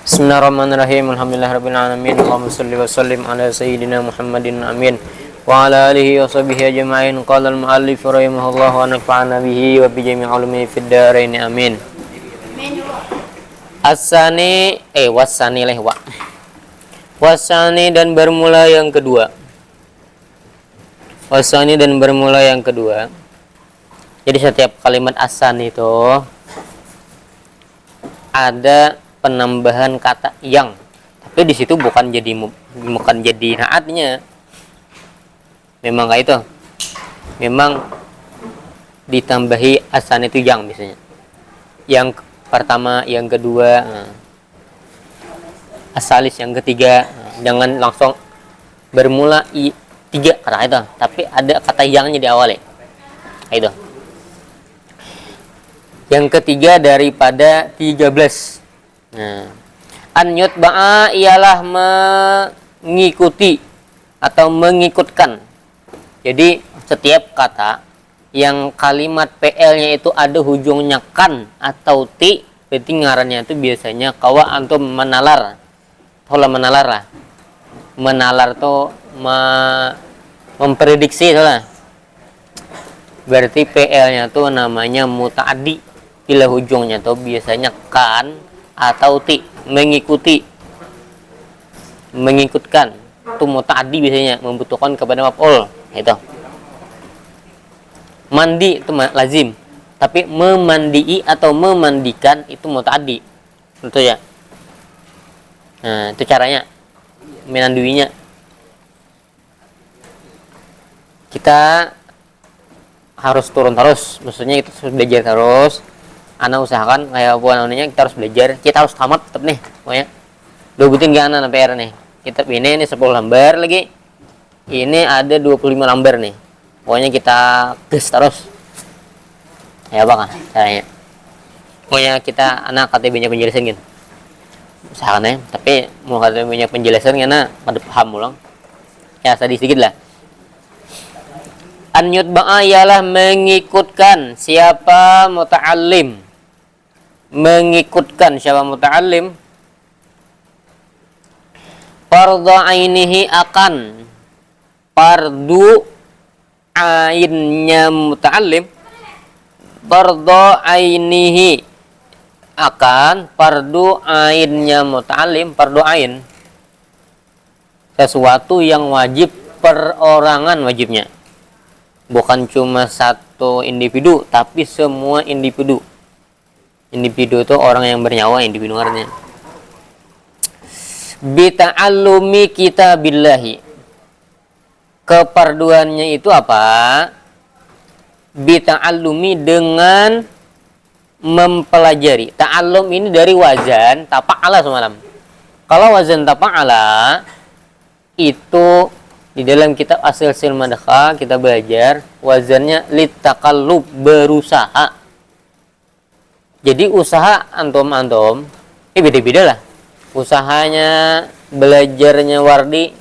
Bismillahirrahmanirrahim. Alhamdulillahirabbil alamin. Allahumma shalli wa sallim ala sayyidina Muhammadin amin. Wa ala alihi wa sahbihi ajma'in. Qala al-mu'allif rahimahullah wa nafa'ana bihi wa bi jami'i ulumihi fid dharain amin. Wasani dan bermula yang kedua. Wasani dan bermula yang kedua. Jadi setiap kalimat asan itu ada penambahan kata yang, tapi di situ bukan jadi naatnya. Memang kayak itu. Memang ditambahi asan itu yang biasanya. Yang pertama, yang kedua, asalis yang ketiga. Jangan langsung bermula tiga kata itu, tapi ada kata yangnya di awal ya. Itu. Yang ketiga daripada 13. Nah, an yutba'a ialah mengikuti atau mengikutkan. Jadi setiap kata yang kalimat PL-nya itu ada hujungnya kan atau ti, berarti ngarannya itu biasanya kawa antum menalar. Pola menalar lah. Menalar tuh memprediksi itu lah. Berarti PL-nya tuh namanya muta'addi. Bila hujungnya tuh biasanya kan atau ti, mengikuti, mengikutkan. Itu muta'addi biasanya membutuhkan kepada maf'ul. Itu. Mandi itu lazim, tapi memandii atau memandikan itu muta'addi. Tentu ya. Nah, itu caranya menanduinya. Kita harus turun terus, maksudnya kita harus belajar terus. Ana usahakan kayak apa namanya, kita harus belajar, kita harus tamat tetap nih, pokoknya. Dobutin gak ana PR nih. Kitab ini 10 lembar lagi. Ini ada 25 lembar nih. Pokoknya kita gas terus. Ya apa kan caranya? Pokoknya kita anak KTB-nya penjelasan gitu. Usahakan ya, tapi mau KTB-nya penjelasan karena pada paham ulang. Ya sedikit lah. An yutba'a ialah mengikutkan siapa muta'allim. Mengikutkan siapa muta'allim. Fardu ainihi akan fardu ainnya muta'allim. Fardu ainihi akan fardu ainnya muta'allim. Fardu ain sesuatu yang wajib perorangan wajibnya. Bukan cuma satu individu, tapi semua individu. Individu itu orang yang bernyawa, individu artinya. Bita'allumi kitabillahi. Keparduannya itu apa? Bita'allumi dengan mempelajari. Ta'allum ini dari wazan tafa'ala semalam. Kalau wazan tafa'ala itu di dalam kitab Asil Madakha kita belajar wazannya litakallub, berusaha. Jadi usaha antum beda-beda lah. Usahanya belajarnya Wardi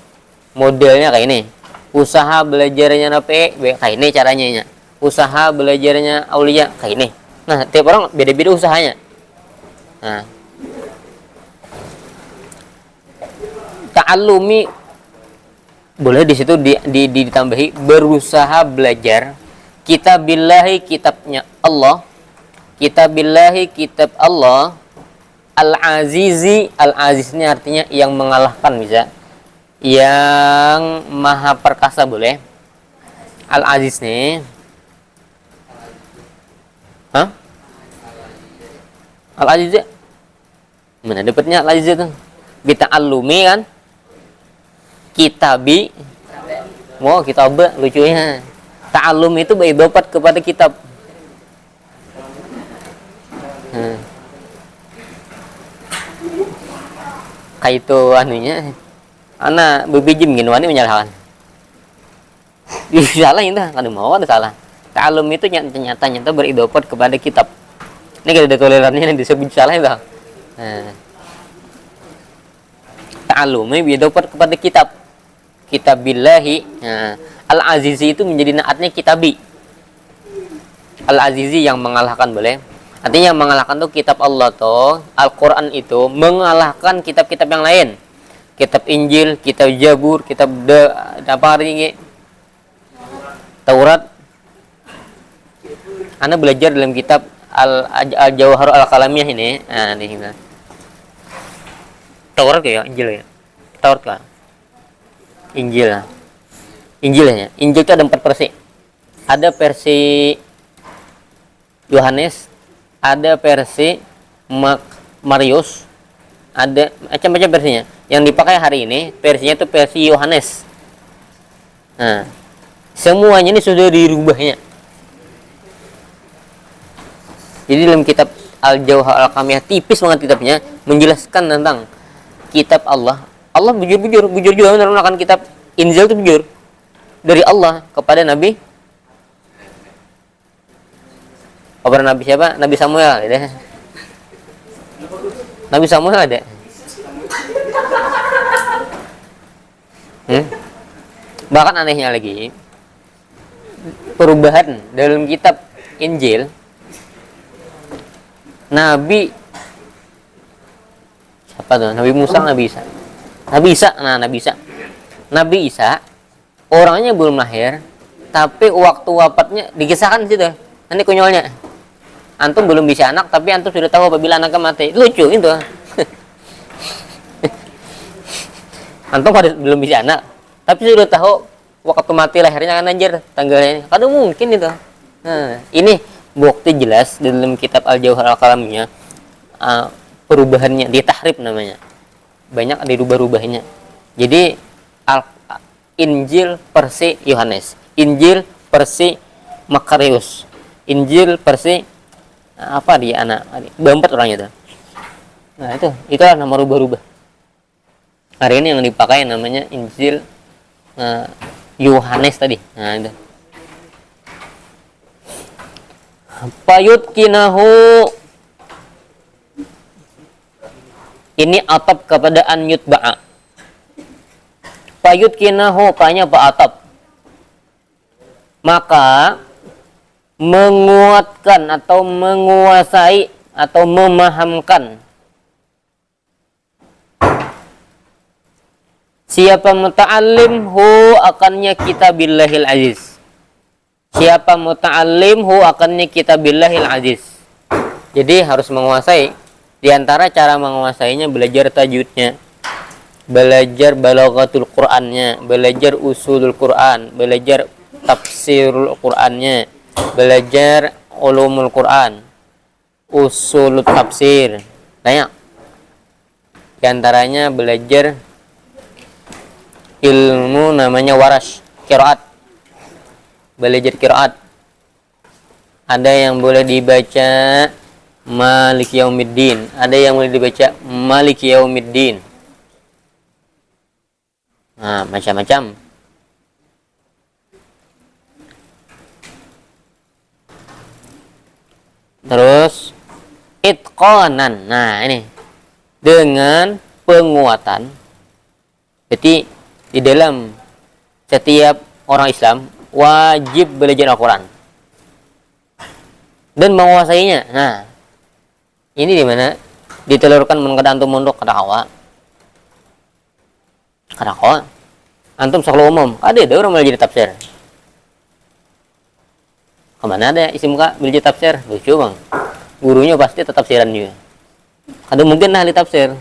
modelnya kayak ini. Usaha belajarnya Nafi kayak ini caranya. Usaha belajarnya Aulia kayak ini. Nah, tiap orang beda-beda usahanya. Nah, ta'allumi boleh di situ ditambahi berusaha belajar. Kitabillahi, kitabnya Allah. Kitabillahi, kitab Allah. Al-Azizi, Al-Aziz ini artinya yang mengalahkan bisa. Yang maha perkasa boleh. Al-Aziz nih. Hah? Al-Aziz ya? Mana dapatnya Al-Aziz itu? Bita'allumi kan? Kitabi. Wow, kitab lucunya. Ta'allum itu beridopat kepada kitab. Kayak itu anunya. Ana berbijim gini wani menyalahkan. Salah itu kan mau ada salah. Ta'allum itu nyata beridopat kepada kitab. Ini kada ada tolerannya yang disebut salah itu. Ta'allumi beridopat kepada kitab. Kitabillahi. Al-Azizi itu menjadi naatnya kitabi. Al-Azizi yang mengalahkan boleh. Artinya mengalahkan tuh kitab Allah tuh, Al-Quran itu mengalahkan kitab-kitab yang lain. Kitab Injil, kitab Zabur, kitab apa ini? Taurat. Anda belajar dalam kitab Al-Jawhar Al-Kalamiyah ini. Nah, di sini. Taurat ya, Injil ya. Taurat lah. Injil lah. Injilnya. Injil itu ada 4 versi. Ada versi Yohanes, ada versi Marius, ada macam-macam versinya. Yang dipakai hari ini versinya itu versi Yohanes. Nah, semuanya ini sudah dirubahnya. Jadi dalam kitab Al-Jawhar Al-Kamiyah tipis banget kitabnya menjelaskan tentang kitab Allah. Allah bujur juga menurunkan kitab Injil itu bujur dari Allah kepada Nabi. Kepada Nabi siapa? Nabi Samuel ada. Nabi Samuel ada. Bahkan anehnya lagi, perubahan dalam kitab Injil, Nabi siapa tuh? Nabi Musa, Nabi Isa. Nabi Isa orangnya belum lahir, tapi waktu wafatnya dikisahkan di situ. Nanti konyolnya. Antum belum bisa anak, tapi antum sudah tahu apabila anaknya mati. Lucu itu. Antum belum bisa anak, tapi sudah tahu waktu mati lahirnya kan anjir tanggalnya. Kadang mungkin itu. Nah, ini bukti jelas dalam kitab Al-Jawhar Al-Kalamiyah, perubahannya ditahrif namanya. Banyak dirubah-rubahnya. Jadi Injil versi Yohanes, Injil versi Makarius, Injil versi apa dia anak 24 orangnya tuh. Nah itulah nama rubah-rubah. Hari ini yang dipakai namanya Injil Yohanes tadi. Nah itu. Payut kinahu, ini atap kepada an yutba'a. Payut kinahu, panya pak atap. Maka menguatkan atau menguasai atau memahamkan siapa muta'allim hu akannya kitabillahil aziz. Siapa muta'allim hu akannya kitabillahil aziz. Jadi harus menguasai. Di antara cara menguasainya belajar tajwidnya, belajar balaghatul Qur'annya, belajar usulul Qur'an, belajar tafsirul Qur'annya, belajar ulumul Quran, usul tafsir, banyak. Di antaranya belajar ilmu namanya warash, qiraat. Belajar qiraat. Ada yang boleh dibaca Maliki Yaumiddin, ada yang boleh dibaca Maliki Yaumiddin. Nah, macam-macam. Terus itqanan. Nah, ini dengan penguatan. Jadi di dalam setiap orang Islam wajib belajar Al-Quran dan menguasainya. Nah, ini di mana ditelurkan mengkada antum mondok kada kawa. Antum sekolah umum, ada orang belajar tafsir. Kemana ada isi muka belajar tafsir? Lucu bang. Gurunya pasti tetap tafsiran juga. Ada mungkin ahli tafsir.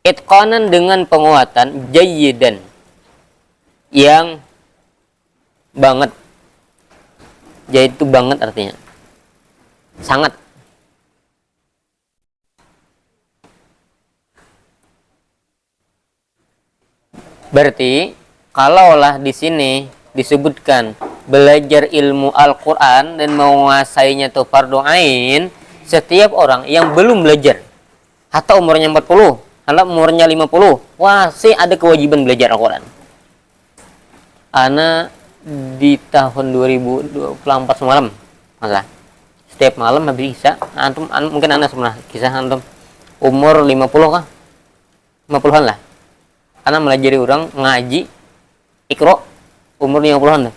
Itqanan dengan penguatan jayyidan, yang banget. Yaitu banget artinya sangat. Berarti kalaulah di sini disebutkan belajar ilmu Al-Quran dan menguasainya itu fardu ain, setiap orang yang belum belajar atau umurnya 40 atau umurnya 50 masih ada kewajiban belajar Al-Quran. Ana di tahun 2024 semalam malah setiap malam habis isya, antum mungkin Anda pernah kisah antum umur 50 kah? 50-an lah. Ana melajari orang ngaji Iqra umur 50-an dah.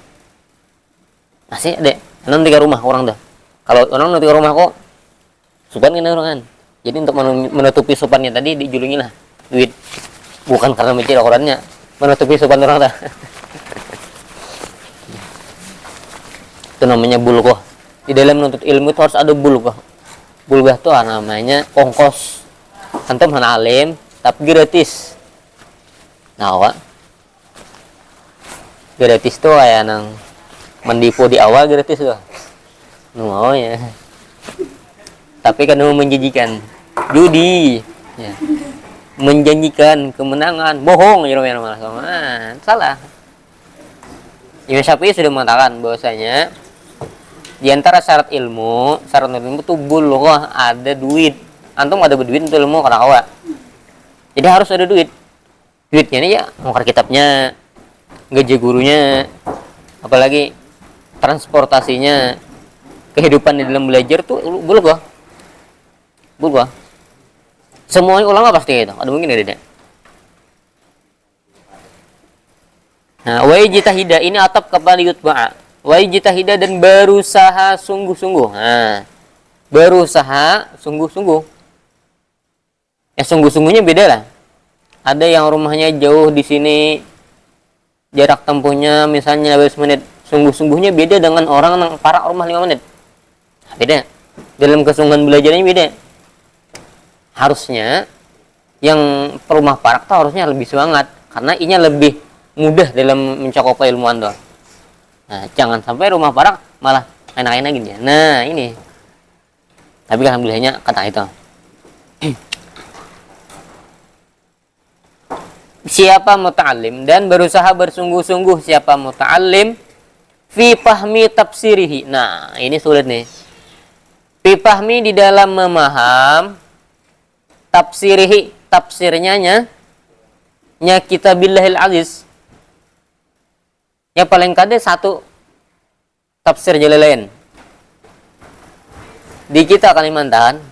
Masih ada. Nanti ke rumah orang dah. Kalau orang nanti ke rumah kok Supan kan orang kan. Jadi untuk menutupi supannya tadi dijulukilah duit. Bukan karena mencari ukurannya, menutupi supan orang dah. Itu namanya bulghah. Di dalam menuntut ilmu itu harus ada bulghah. Bulghah itu namanya ongkos. Antum hana alim tapi gratis. Nah, Wak. Gratis tuh kayak nang mendipu di awal gratis tuh. Mau ya. Tapi kan menjanjikan judi, ya. Menjanjikan kemenangan, bohong ya malah. Salah. Imam Syafi'i sudah mengatakan bahwasanya di antara syarat ilmu itu bulghah, ada duit. Antum ada berduit untuk ilmu karena awak. Jadi harus ada duit. Duitnya ini ya ngukar kitabnya, gaji gurunya, apalagi transportasinya, kehidupan di dalam belajar tuh bulghah. Bulghah. Semua ulama pasti itu. Ada mungkin tidak? Nah, wa ijtahida ini atap kepada yutba'a. Wa ijtahida dan berusaha sungguh-sungguh. Nah, berusaha sungguh-sungguh. Ya sungguh-sungguhnya beda lah. Ada yang rumahnya jauh di sini, jarak tempuhnya misalnya 15 menit. Sungguh-sungguhnya beda dengan orang yang parak rumah 5 menit. Beda. Dalam kesungguhan belajarnya beda. Harusnya yang perumah parak tuh harusnya lebih semangat karena ini lebih mudah dalam mencakup ilmu Anda. Nah, jangan sampai rumah parak malah enak-enak gini ya. Nah, ini. Tapi alhamdulillahnya kata itu. Siapa muta'allim dan berusaha bersungguh-sungguh siapa muta'allim fi fahmi tafsirihi. Nah, ini sulit nih. Fi fahmi di dalam memaham tafsirihi, tafsirnya nya kitabillahil aziz. Ya paling kada satu tafsir Jalalain. Di kita Kalimantan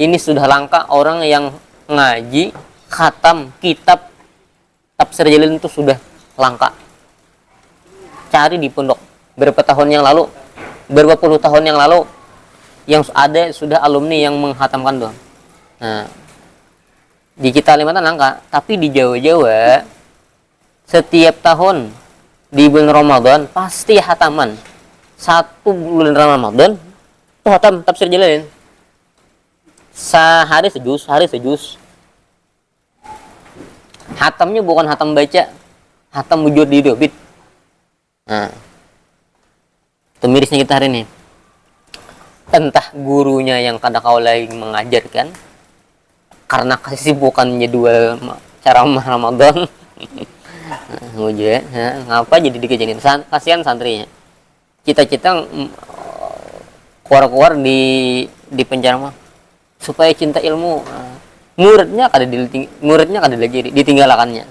ini sudah langka orang yang ngaji khatam kitab tafsir Jalalain itu sudah langka. Cari di pondok berapa tahun yang lalu, berapa puluh tahun yang lalu yang ada sudah alumni yang menghatamkan doang. Nah, di kita Kalimantan langka, tapi di Jawa-Jawa setiap tahun di bulan Ramadan pasti hataman. Satu bulan Ramadan itu hatam tafsir Jalalain. Sehari sejus, hari sejus. Hatamnya bukan hatam baca, hatam wujud di dobit. Nah, itu mirisnya kita hari ini. Entah gurunya yang kada kau lagi mengajarkan karena kesibukannya dua cara Ramadan. Ngujek, ngapa jadi dikejanin? Kasihan santrinya. Cita-cita keluar-keluar di penjara mah supaya cinta ilmu. Muridnya kada lagi ditinggalkannya.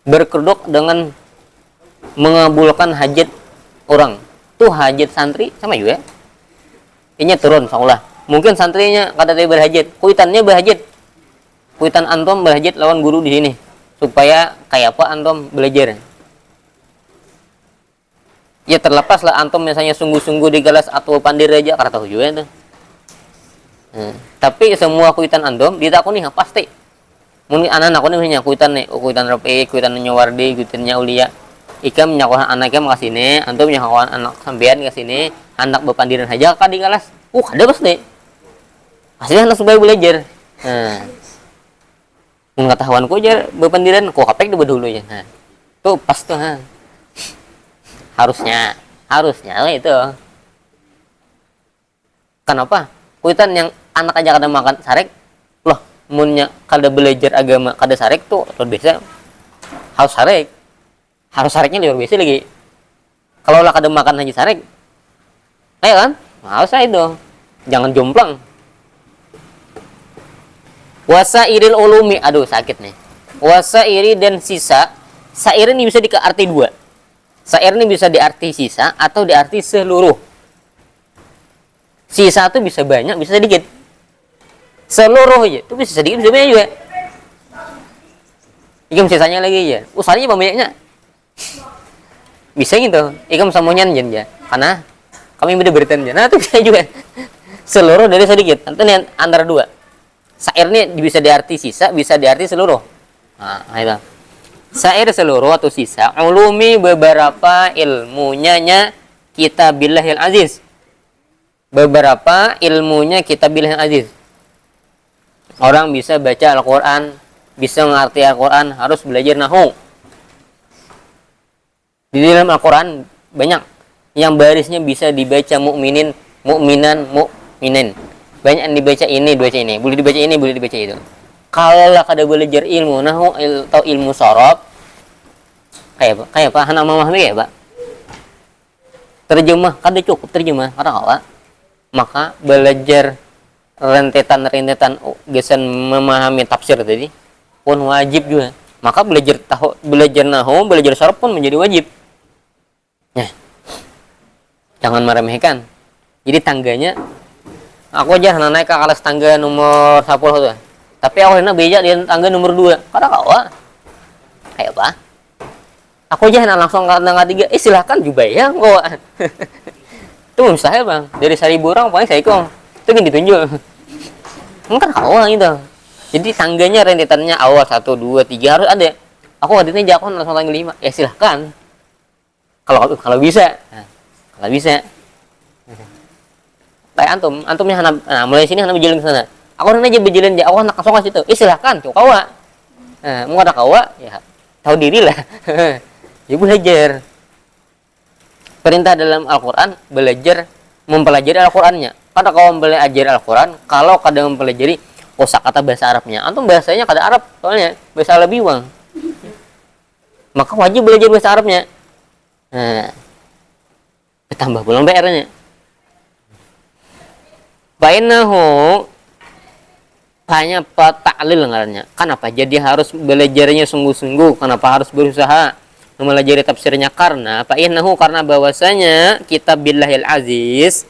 Berkedok dengan mengabulkan hajat orang. Tuh hajat santri sama juga. Ini turun seolah. Mungkin santrinya kada berhajat, kuitannya berhajat. Kuitan antum berhajat lawan guru di sini supaya kayak apa antum belajar. Ya terlepas lah antum misalnya sungguh-sungguh di kelas atau pandir aja karena tahu juga itu. Tapi semua kuitan antum ditakuni pasti. Mungkin anak-anak ini misalnya kuitan nih, kuitan Rafi, kuitan Nyawardi, kuitannya Ulia. Ikam nyakuan anaknya ke sini, antum nyakuan anak sampean ke sini, anak bepandiran aja kan di kelas. Ada pasti. Pastinya anak supaya belajar. Pengetahuanku aja bepandiran kok kapek dulu ya. Nah, tuh pas tuh harusnya itu. Kenapa? Kuitan yang anak aja kada makan sarek, loh, munnya kada belajar agama kada sarek tuh luar biasa. Harus sareknya luar biasa lagi. Kalau lah kada makan haji sarek, kan? Harus itu. Jangan jomplang. Wasairil ulumi, aduh sakit nih. Wasairi dan sisa. Sair ini bisa diarti dua. Sair ini bisa diarti sisa atau diarti seluruh. Sisa itu bisa banyak, bisa sedikit. Seluruh aja, itu bisa sedikit, bisa banyak juga. Ikam sisanya lagi aja. Usahanya banyaknya. Bisa gitu. Ikam samunya ya. Karena kami beda beritanya. Nah, itu bisa juga. Seluruh dari sedikit. Nanti nih antara dua. Syair ini bisa diarti sisa, bisa diarti seluruh. Nah, itu. Syair seluruh atau sisa. Ulumi beberapa ilmunya Kitabillahil Aziz. Beberapa ilmunya Kitabillahil Aziz. Orang bisa baca Al-Quran, bisa mengerti Al-Quran, harus belajar nahwu. Di dalam Al-Quran banyak yang barisnya bisa dibaca mukminin, mukminan, mukminin. Banyak yang dibaca ini, boleh dibaca ini, boleh dibaca itu. Kalau kada belajar ilmu nahwu atau ilmu sorof, kayak Pak Hana Mamah ya Pak. Terjemah kada cukup terjemah, kada kawa. Maka belajar rentetan gesan memahami tafsir tadi pun wajib juga. Maka belajar nahwu, belajar sorof pun menjadi wajib. Nah, jangan meremehkan. Jadi tangganya, aku aja naik ke kelas tangga nomor 10 tuh. Tapi aku hendak beja di tangga nomor 2. Kada kawa. Kayak apa? Aku aja langsung ke tangga 3. Silahkan juga ya, kok. Itu mustahil bang. Dari 1000 orang paling saya kong. Itu kan ditunjuk. Kan kawa gitu. Jadi tangganya rentetannya awal 1, 2, 3 harus ada. Aku waktu itu jago langsung tangga 5. Ya silahkan. Kalau bisa. Nah, kalau bisa. Kayak antumnya nah, mulai sini hana berjalan ke sana. Aku aja berjalan aja, aku anak langsung ke situ. Silahkan, coba kawa. Nah, mau ada kawa, ya tahu diri lah. Ya belajar. Perintah dalam Al-Quran belajar mempelajari Al-Qurannya. Karena kalau mempelajari Al-Quran, kalau kadang mempelajari kosakata bahasa Arabnya, antum bahasanya kada Arab, soalnya bahasa Arab biwang. Maka wajib belajar bahasa Arabnya. Nah, ditambah pulang PR-nya. Bainahu hanya ta'lil ngarannya. Kenapa? Jadi harus belajarnya sungguh-sungguh. Kenapa harus berusaha mempelajari tafsirnya? Karena karena bahwasanya Kitabillahil Aziz,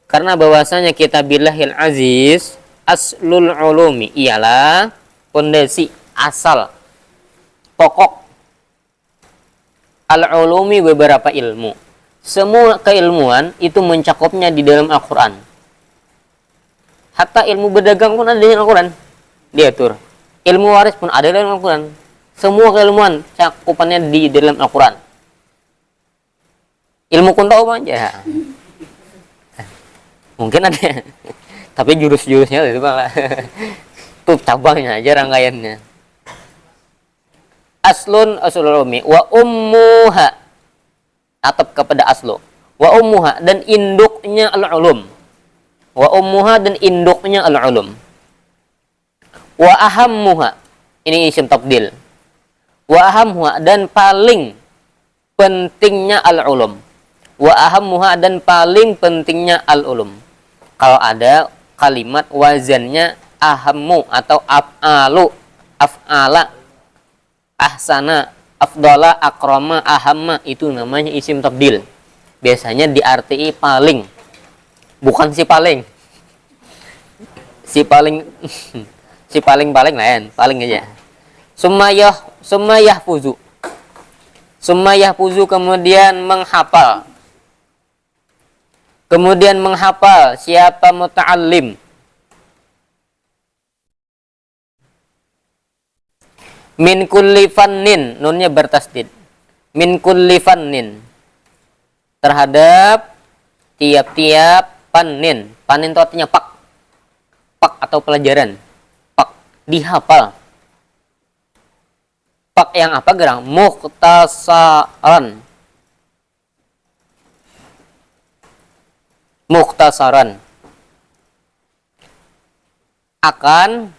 karena bahwasanya Kitabillahil Aziz aslul ulumi, ialah pondasi asal pokok al-ulumi, beberapa ilmu. Semua keilmuan itu mencakupnya di dalam Al-Quran. Hatta ilmu berdagang pun ada di Al-Quran. Diatur. Ilmu waris pun ada dalam Al-Quran. Semua keilmuan cakupannya di dalam Al-Quran. Ilmu kuntau apa aja? Mungkin ada. Tapi jurus-jurusnya itu malah. Itu cabangnya aja, rangkaiannya. Aslun aslulumi wa ummuha, atap kepada aslu, wa ummuha, dan induknya al-ulum, wa ummuha, dan induknya al-ulum, wa ahammuha, ini isim tabdil, wa ahammuha, dan paling pentingnya al-ulum, wa ahammuha, dan paling pentingnya al-ulum. Kalau ada kalimat wazannya ahammu atau af'alu, af'ala, ahsana, afdala, akrama, ahamma, itu namanya isim tabdil. Biasanya diartii paling, bukan si paling. Si paling si paling lain, paling aja. Sumayah fuzu, kemudian menghafal. Kemudian menghafal siapa muta'allim. Min kulli fannin, nunnya bertasdid. Min kulli fannin, terhadap tiap-tiap panin. Panin itu artinya pak atau pelajaran. Pak dihafal. Pak yang apa gerang? Mukhtasaran. Akan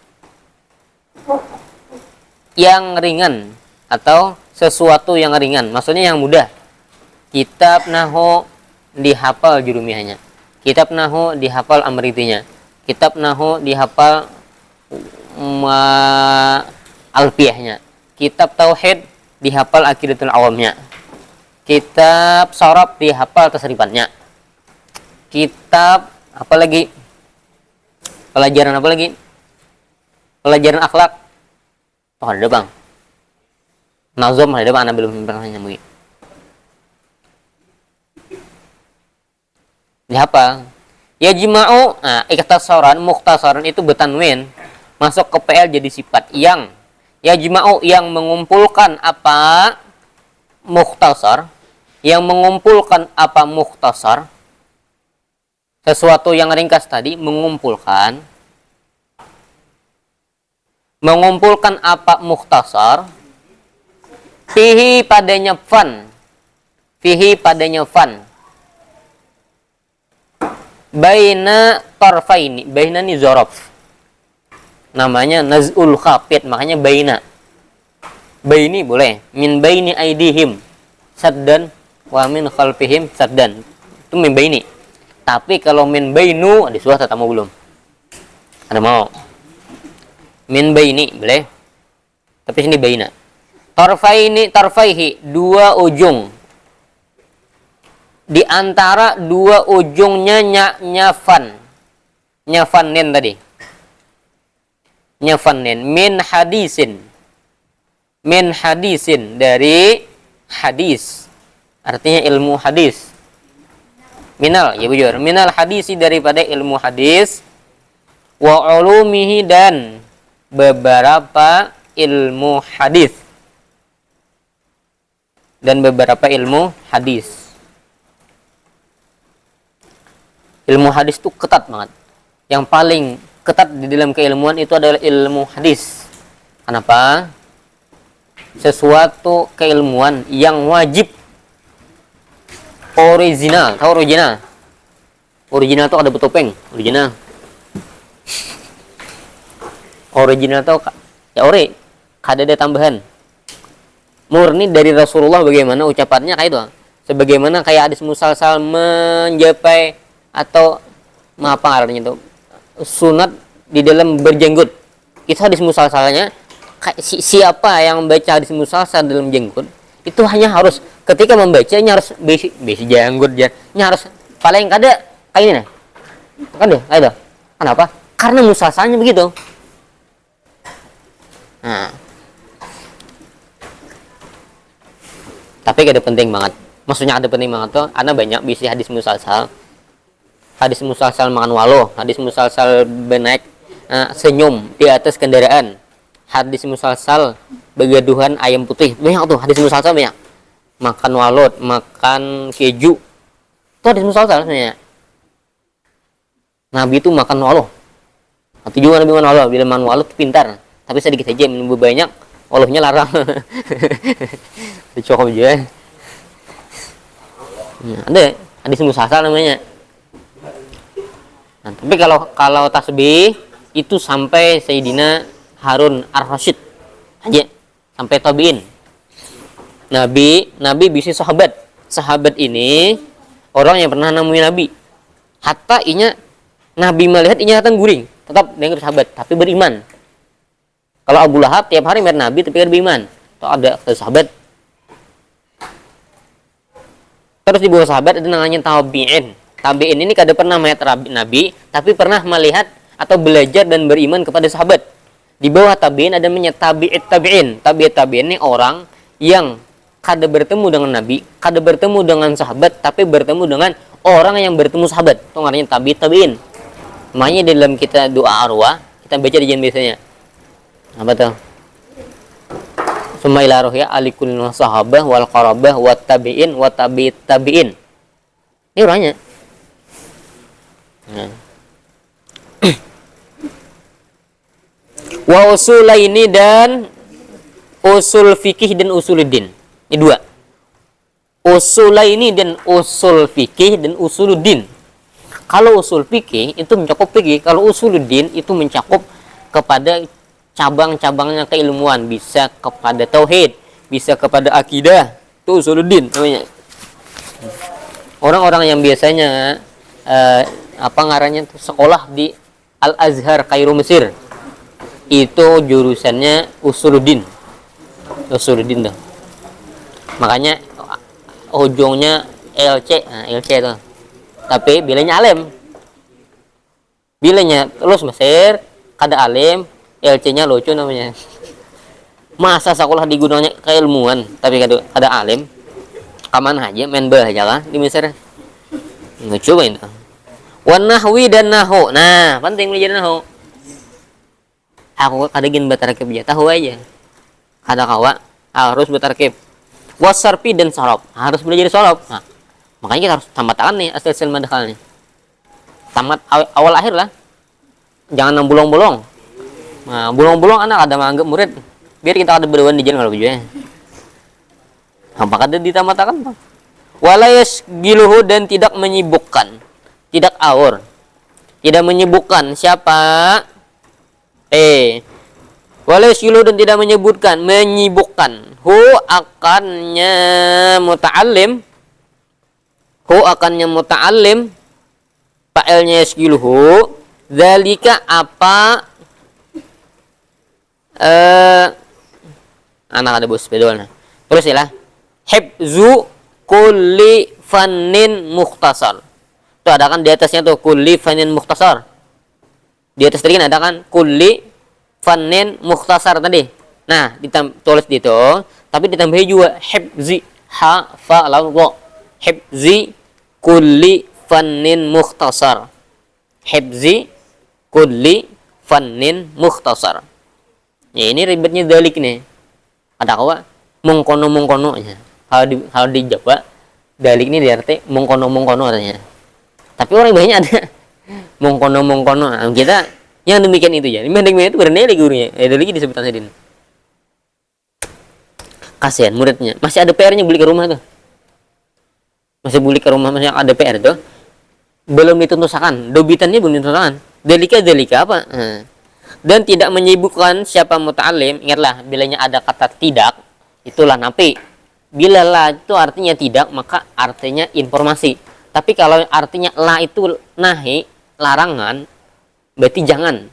yang ringan atau sesuatu yang ringan, maksudnya yang mudah. Kitab nahwu dihafal jurumiahnya, kitab nahwu dihafal amritinya, kitab nahwu dihafal alfiahnya, kitab tauhid dihafal aqidatul awamnya, kitab sorof dihafal tasrifannya, kitab apa lagi, pelajaran apa lagi, pelajaran akhlak. Oh, ada bang. Nazom ada bang, anak belum pernah nyamui. Di apa? Yajma'u, nah, ikhtasaran, mukhtasaran itu betanwin. Masuk ke PL jadi sifat yang. Yajma'u yang mengumpulkan apa? Mukhtasar. Yang mengumpulkan apa mukhtasar? Sesuatu yang ringkas tadi mengumpulkan. Mengumpulkan apa mukhtasar? Fihi padanya fan. Fihi padanya fan. Baina tarfaini. Baina ni zorof. Namanya naz'ul khafid. Makanya baina. Baini boleh. Min baini aidihim. Saddan. Wa min khalfihim saddan. Itu min baini. Tapi kalau min bainu. Ada suara tak mau belum? Ada mau? Min baini. Boleh. Tapi sini baina. Tarfaini tarfaihi. Dua ujung. Di antara dua ujungnya nyafan. Nyafanin tadi. Nyafanin. Min hadisin. Min hadisin. Dari hadis. Artinya ilmu hadis. Minal. Ya bujur. Minal hadisi daripada ilmu hadis. Wa ulumihi dan beberapa ilmu hadis. Dan beberapa ilmu hadis. Ilmu hadis itu ketat banget. Yang paling ketat di dalam keilmuan itu adalah ilmu hadis. Kenapa? Sesuatu keilmuan yang wajib original. Tahu original? Original itu ada bertopeng. Original. Original itu ya ori. Kada ada tambahan. Murni dari Rasulullah bagaimana ucapannya kayak itu. Sebagaimana kayak hadis musalsal menjapai atau apa artinya itu sunat di dalam berjenggot. Itu hadis musalsalnya siapa yang membaca hadis musalsal dalam jenggot itu hanya harus ketika membacanya harus besi jenggot ya. Harus paling kada kayak ini nah. Kan deh, kayak itu. Kenapa? Karena musalsalnya begitu. Nah. Tapi kada penting banget. Maksudnya ada penting banget tuh, karena banyak bisi hadis musalsal. Hadis musalsal makan walo, hadis musalsal benaik senyum di atas kendaraan, hadis musalsal begaduhan ayam putih, banyak tuh hadis musalsal banyak. Makan walot, makan keju, itu hadis musalsal sebenarnya. Nabi itu makan walo, atau juga Nabi makan walo, bila makan walo itu pintar, tapi sedikit saja minum banyak, walonya larang. Cukup aja. Ada hadis musalsal namanya. Nah, tapi kalau tasbih itu sampai Sayyidina Harun Ar-Rasyid aja, sampai tabiin. Nabi bisa sahabat. Sahabat ini orang yang pernah nemui Nabi. Hatta inya Nabi melihat inya datang guring, tetap dengan sahabat tapi beriman. Kalau Abu Lahab tiap hari melihat Nabi tapi kan beriman. Itu ada sahabat. Terus di bawah sahabat ada namanya tabiin. Tabi'in ini kada pernah melihat Nabi, tapi pernah melihat atau belajar dan beriman kepada sahabat. Di bawah tabi'in ada namanya tabi'it tabi'in. Tabi'it tabi'in ini orang yang kada bertemu dengan Nabi, kada bertemu dengan sahabat, tapi bertemu dengan orang yang bertemu sahabat. Itu artinya tabi'it tabi'in. Makanya dalam kita doa arwah, kita baca di jen biasanya. Apa tuh? Sumailah rohya alikul sahabah wal qarabah wat tabi'in wat tabi'it tabi'in. Ini orangnya. Nah. Wa usulaini dan usul fikih dan usuluddin. Ini dua. Usulaini dan usul fikih dan usuluddin. Kalau usul fikih itu mencakup fikih, kalau usuluddin itu mencakup kepada cabang-cabangnya keilmuan, bisa kepada tauhid, bisa kepada akidah. Itu usuluddin namanya. Orang-orang yang biasanya ngarannya sekolah di Al-Azhar Kairo Mesir itu jurusannya usuluddin tuh. Makanya ujungnya LC itu. Tapi bilanya alim, bilanya terus Mesir kada alim, LC-nya lucu namanya. Masa sekolah di gunanya keilmuan tapi kada alim, kaman aja main bah aja lah di Mesir. Nggak coba itu. Wan nahwi dan nahu. Nah, penting belajar nahu. Aku kadangin batarkib aja, tahu aja. Kata kawa harus batarkib. Wasarfi dan sorob, harus belajar sorob. Nah, makanya kita harus tamatkan nih asal madkhal nih. Tamat awal akhir lah. Jangan yang bolong-bolong. Nah, bolong-bolong anak ada menganggap murid. Biar kita ada berduaan di jalan kalau begitu. Apakah ada ditamatkan, Pak? Walayas giluhu dan tidak menyibukkan. Tidak aur, tidak menyebutkan siapa walau silu dan tidak menyebutkan menyibukkan hu akannya muta'allim fa'ilnya yasgiluhu zalika apa anak ada bos bedolnya terus ya lah hibzu kulli fannin mukhtasar. Tuh ada kan di atasnya tuh kulli fannin mukhtasar. Di atas tadi kan ada kan kulli fannin mukhtasar tadi. Nah, tulis di itu, tapi ditambahi juga hifzi ha fa lam ra. Hifzi kulli fannin mukhtasar. Hifzi kulli fannin mukhtasar. Ya ini ribetnya dalik nih. Ada kawa mengkono nya. Kalau di Jawa dalik ini diarti mengkono artinya. Tapi orang banyak ada mengkono. Kita yang demikian itu ya. Demikian itu bernilai gurunya. Ada lagi disebut Asidin. Kasihan muridnya. Masih ada PR-nya beli ke rumah tuh. Masih ada PR tuh. Belum ditentusakan. Dobitannya belum ditentusakan. Delika apa? Dan tidak menyibukkan siapa muta'alim. Ingatlah, bilanya ada kata tidak, itulah nafi. Bila la itu artinya tidak, maka artinya informasi. Tapi kalau artinya la itu nahi, larangan, berarti jangan.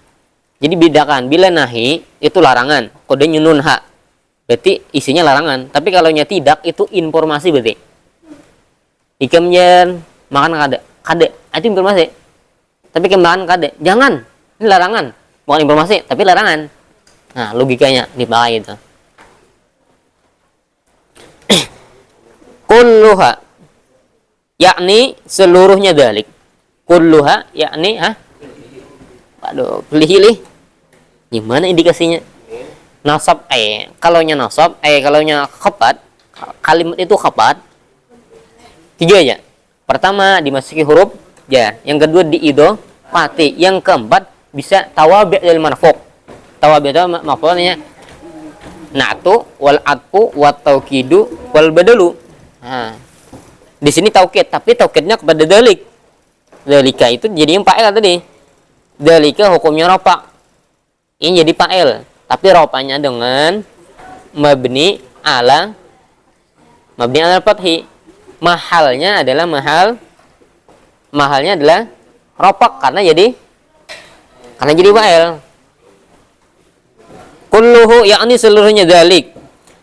Jadi bedakan, bila nahi itu larangan, kodenya nun ha, berarti isinya larangan. Tapi kalau nya tidak itu informasi berarti. Ikamnya makan kade, itu informasi. Tapi kemakan kade, jangan, ini larangan, bukan informasi, tapi larangan. Nah logikanya dipakai itu. Kulluha yakni seluruhnya dalik. Kulluha yakni waduh, pilih. Gimana indikasinya? Nasab kalau nya nasab kalau nya khabar, kalimat itu khabar. 3 aja. Pertama dimasuki huruf jar, yang kedua diidhofati, yang keempat bisa tawabi' dari marfu'. Tawabi' itu maf'ulnya na'tu wal atfu wat taukidu wal badalu. Nah, di sini taukid, tapi taukidnya kepada dalik. Dalika itu jadi yang fa'il tadi. Dalika hukumnya rafa. Ini jadi fa'il, tapi rafanya dengan mabni ala fathi. Mahalnya adalah rafa karena jadi fa'il. Kulluhu yakni seluruhnya dalik.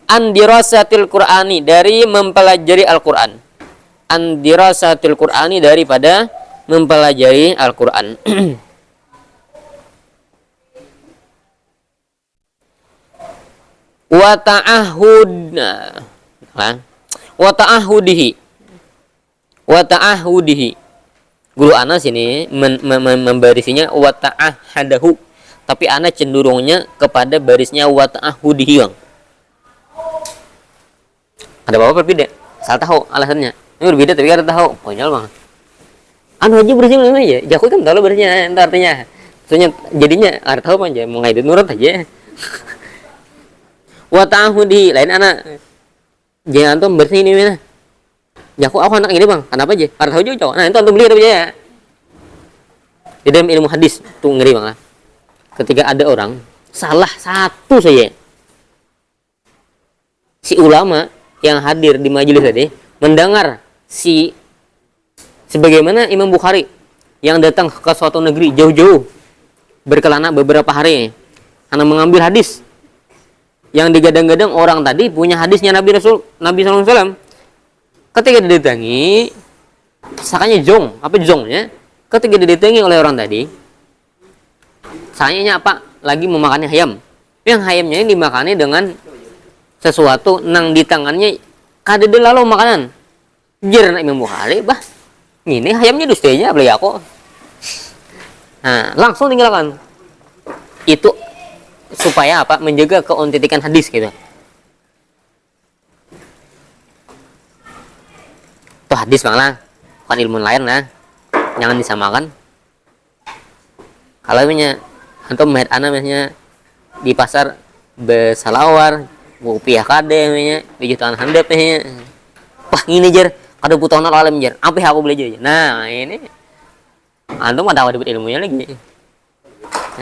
Andirasatil Qur'ani, dari mempelajari Al-Qur'an. Andirasatil Qur'ani, daripada mempelajari Al-Qur'an. Wa ta'ahudihi. Guru ana sini membarisinya wa ta'ahadahu, tapi ana cenderungnya kepada barisnya wa ta'ahudihi, Bang. Ada apa berbeda? Salah tahu alasannya. Ini berbeda tapi ada tahu. Konyol banget. Anu aja bersih aja. Jaku kan tahu bersihnya artinya. Soalnya jadinya ada tahu aja mau ngaidet nurut aja. Wa ta'ahudi lain anak. Jangan antum bersih ini mana? Jaku aku anak ini, Bang. Kenapa aja? Ada tahu juga. Nah, itu antum beli aja ya. Di dalam ilmu hadis tuh ngeri banget. Ketika ada orang salah satu saja, si ulama yang hadir di majelis tadi mendengar sebagaimana Imam Bukhari yang datang ke suatu negeri jauh-jauh berkelana beberapa hari karena mengambil hadis yang digadang-gadang orang tadi punya hadisnya Nabi SAW. Ketika didatangi, sakanya jongnya, ketika didatangi oleh orang tadi, sayanya apa? Lagi memakannya ayam. Yang ayamnya ini dimakani dengan sesuatu nang di tangannya kadede lalu makanan. Jer Imam Bukhari, bah, ini ayamnya dustanya beli aku. Nah, langsung tinggalkan. Itu supaya apa? Menjaga keautentikan hadis gitu. Itu hadis bang lah, bukan ilmu lain lah. Jangan disamakan. Kalau misalnya antum melihat anak misalnya di pasar besalawar, rupiah kade misalnya di jutaan handap misalnya. Wah ini jer, kada butuh nol alam jer. Apa yang aku belajar? Nah ini antum ada dapat ilmunya lagi.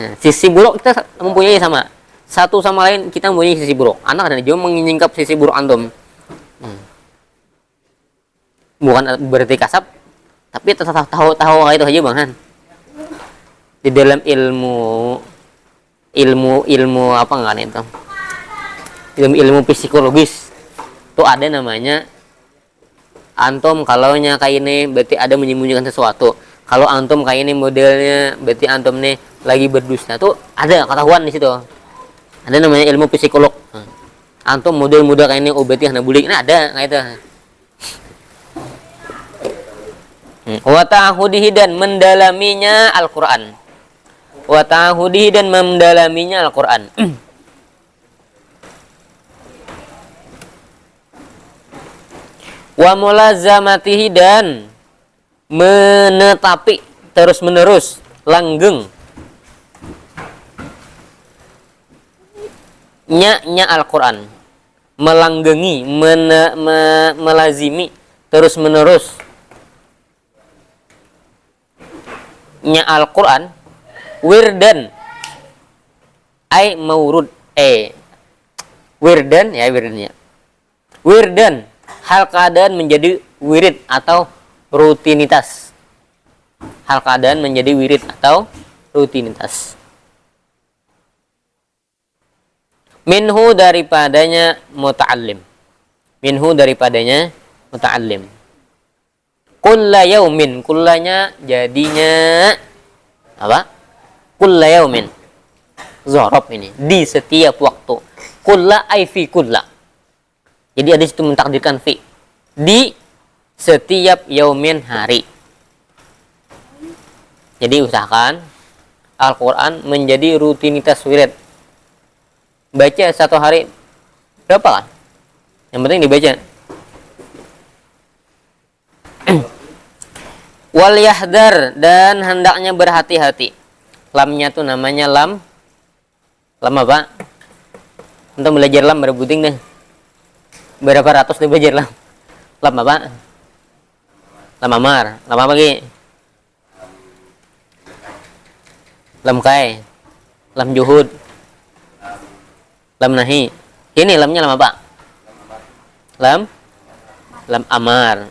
Nah, sisi buruk kita mempunyai sama. Satu sama lain kita mempunyai sisi buruk. Anak ada juga menyingkap sisi buruk antum. Bukan berarti kasap, tapi tetap tahu itu aja bang Han. Di dalam ilmu apa nggak nih itu? Ilmu psikologis itu ada namanya antum kalau nya kayak ini berarti ada menyembunyikan sesuatu. Kalau antum kayak ini modelnya berarti antum nih lagi berdusta tuh ada ketahuan di situ. Ada namanya ilmu psikolog. Antum model-model kayak ini berarti hanya bulik. Nah ada kayak itu. Wa ta'hudihi dan mendalaminya Al-Qur'an. Wa ta'hudihi dan mendalaminya Al-Qur'an. Wa mulazamatihi dan menetapi terus menerus langgeng nya Al-Qur'an, melanggengi melazimi terus menerus nya Al-Qur'an wirdan ai maurud wirdan ya wirdannya wirdan hal keadaan menjadi wirid atau rutinitas. Hal keadaan menjadi wirid atau rutinitas. Minhu daripadanya muta'allim. Minhu daripadanya muta'allim. Kulla yaumin. Kullanya jadinya apa? Kulla yaumin. Zorob ini. Di setiap waktu. Kulla ay fi kulla. Jadi ada situ mentakdirkan fi. Di setiap yaumin hari. Jadi usahakan Al-Quran menjadi rutinitas wirid. Baca satu hari berapa kan? Yang penting dibaca. Wal yahdar dan hendaknya berhati-hati. Lamnya tuh namanya lam apa? Untuk belajar lam berebuting deh. Berapa ratus nih belajar lam? Lam apa? Lam amar. Lam apa lagi? Lam kai. Lam juhud. Lam nahi. Ini lamnya lam apa? Lam amar.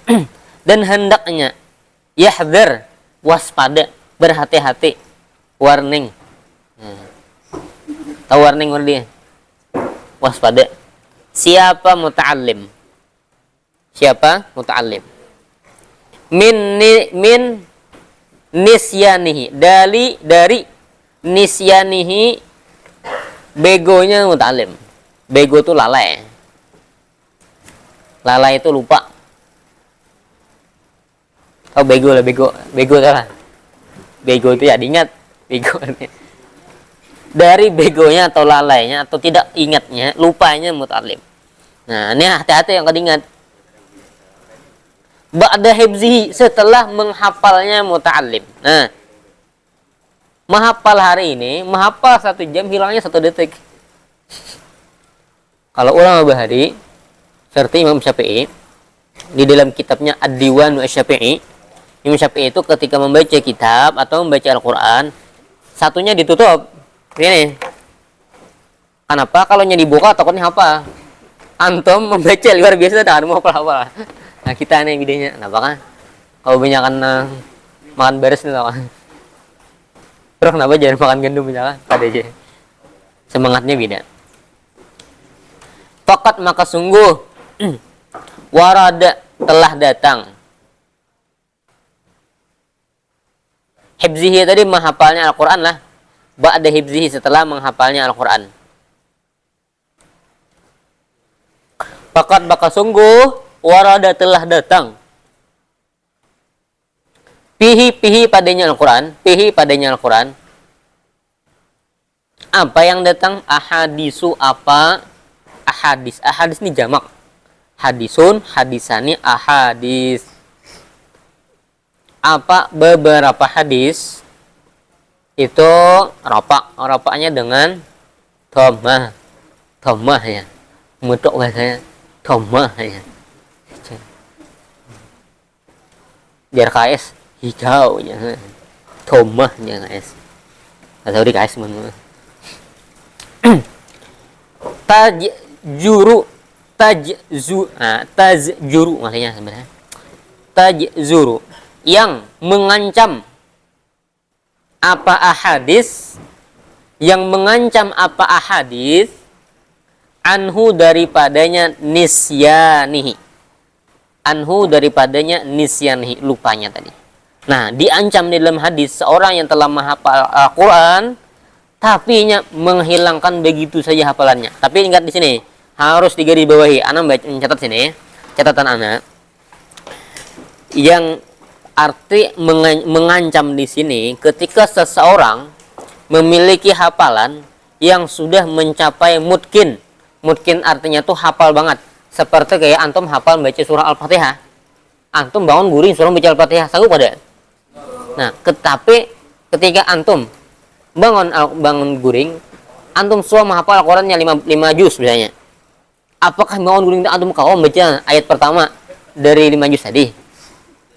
Dan hendaknya yahdhar, waspada, berhati-hati, warning. Tahu warning dia? Waspada. Siapa muta'allim? Siapa muta'allim? Min nisyanihi, dari nisyanihi, begonya muta'allim. Bego itu lalai. Lalai itu lupa. Oh bego lah, bego salah. Bego itu ya diingat. Bego dari begonya atau lalainya atau tidak ingatnya, lupanya muta'allim. Nah ini hati-hati yang kau ingat. Ba'da hibzihi, setelah menghafalnya muta'allim. Nah menghafal hari ini, menghafal 1 jam, hilangnya 1 detik. Kalau ulama Bahari seperti Imam Syafi'i di dalam kitabnya Ad-Diwan Asy-Syafi'i, Imam Syafi'i itu ketika membaca kitab atau membaca Al-Quran, satunya ditutup. Ini. Kenapa? Kalau dibuka takutnya apa? Antum membaca luar biasa dan mau apa? Nah kita nih videonya. Kenapa kan? Kalau banyak kan makan beres nih kan. Terus kenapa jangan makan gandum misalkan? Ada aja. Semangatnya beda. Fakat maka sungguh warada telah datang. Hibzihi tadi menghafalnya Al-Quran lah. Ba'da hibzihi, setelah menghafalnya Al-Quran. Fakat maka sungguh warada telah datang. Pihi padanya Al-Quran. Pihi padanya Al-Quran. Apa yang datang? Ahadisu apa? Ahadis. Ahadis ini jamak. Hadisun, hadisani, ahadis. Apa beberapa hadis itu ropak. Ropaknya dengan dhammah. Dhammah ya. Mutuk bahasanya. Dhammah ya. Biar KS hijau ya. Dhammah ya KS. Atau di KS mana? Tajjuru tajjuru maksudnya sebenarnya tajzuru yang mengancam apa ahadis yang mengancam apa ahadis anhu daripadanya nisyanihi lupanya tadi. Nah, diancam di dalam hadis seorang yang telah menghafal Al-Qur'an tapi menghilangkan begitu saja hafalannya. Tapi ingat di sini harus digarisbawahi. Ana mencatat sini, catatan Ana. Yang arti mengancam di sini ketika seseorang memiliki hafalan yang sudah mencapai mutkin. Mutkin artinya tuh hafal banget. Seperti kayak antum hafal baca surah Al-Fatihah. Antum bangun guring surah baca Al-Fatihah, sanggup pada? Nah, tetapi ketika antum bangun guring, antum semua menghafal Al-Qur'annya 5 juz misalnya. Apakah bangun guring antum kau baca ayat pertama dari 5 juz tadi?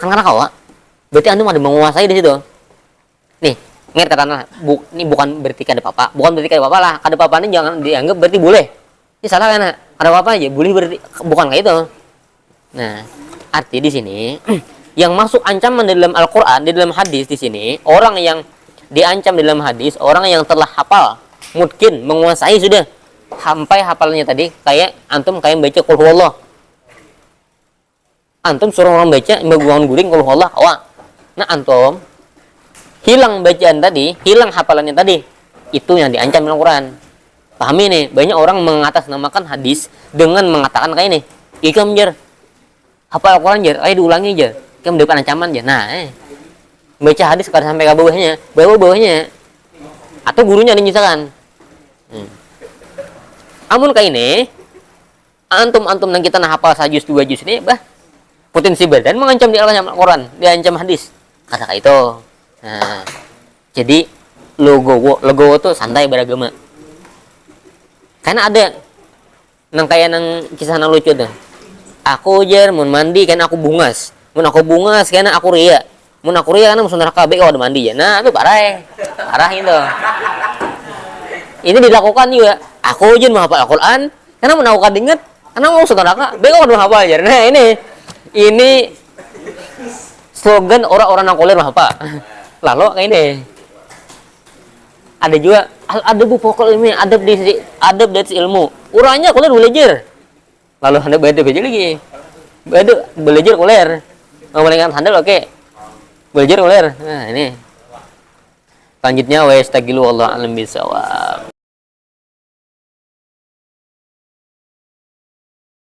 Kan karena kau, berarti antum ada menguasai di situ. Nih, ingat kata ini bukan berarti kada apa-apa, bukan berarti kada apa-apa lah. Kada apa-apa ini jangan dianggap berarti boleh. Ini salah kan? Kada apa-apa aja, boleh berarti bukan kayak itu. Nah, arti di sini yang masuk ancaman di dalam Al-Qur'an, di dalam hadis di sini, orang yang diancam di dalam hadis, orang yang telah hafal, mungkin menguasai sudah sampai hafalannya tadi, kayak antum kayak baca qul huwallah. Antum suruh orang baca bangun guring qul huwallah, awak. Nah, antum hilang bacaan tadi, hilang hafalannya tadi. Itu yang diancam dalam Al-Qur'an. Pahami nih, banyak orang mengatasnamakan hadis dengan mengatakan kayak ini. Ikam jar hafal Al-Qur'an jar, ayo diulangi jar. Ikam depan ancaman jar. Nah, baca hadis kalau sampai ke bawahnya atau gurunya dinyatakan amun kayak ini antum nang kita nah hafal sajus 2 juz ini potensi badan mengancam di Al-Quran, diancam hadis kata kayak itu. Nah, jadi logo tuh santai beragama karena ada nang kayak nang kisah nang lucu tuh, aku jar mun mandi kan aku bungas karena aku ria. Mun aku ria kan musuh neraka be ada mandi ya. Nah, itu parah itu. Ini dilakukan juga. Aku ujin menghafal Al-Qur'an karena mun aku kadinget karena mau musuh neraka be ada menghafal aja. Nah, ini slogan orang-orang yang kuliah menghafal. Lalu kayak ini. Ada juga adab pokok ilmu, adab dari ilmu. Urangnya kuliah belajar. Lalu Anda belajar lagi. Belajar kuliah. Ngomongin handal oke. Belajar ular. Nah, ini. Selanjutnya wa yastagilu wallahu a'lam bisawab.